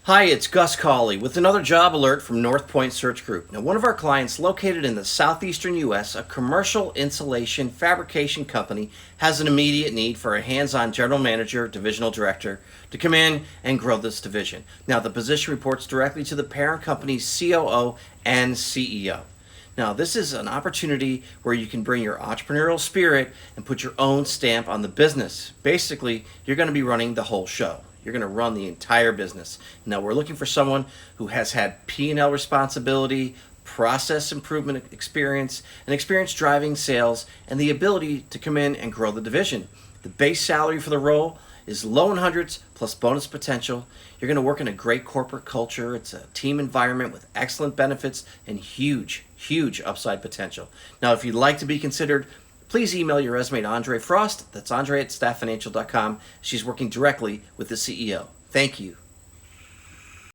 Hi, it's Gus Cawley with another job alert from North Point Search Group. Now, one of our clients located in the southeastern U.S., a commercial insulation fabrication company, has an immediate need for a hands-on general manager, divisional director to come in and grow this division. Now, the position reports directly to the parent company's COO and CEO. Now, this is an opportunity where you can bring your entrepreneurial spirit and put your own stamp on the business. Basically, you're going to be running the whole show. You're going to run the entire business. Now, we're looking for someone who has had P&L responsibility, process improvement experience, and experience driving sales, and the ability to come in and grow the division. The base salary for the role is low in hundreds plus bonus potential. You're going to work in a great corporate culture. It's a team environment with excellent benefits and huge upside potential. Now, if you'd like to be considered, please email your resume to Andre Frost. That's Andre at stafffinancial.com. She's working directly with the CEO. Thank you.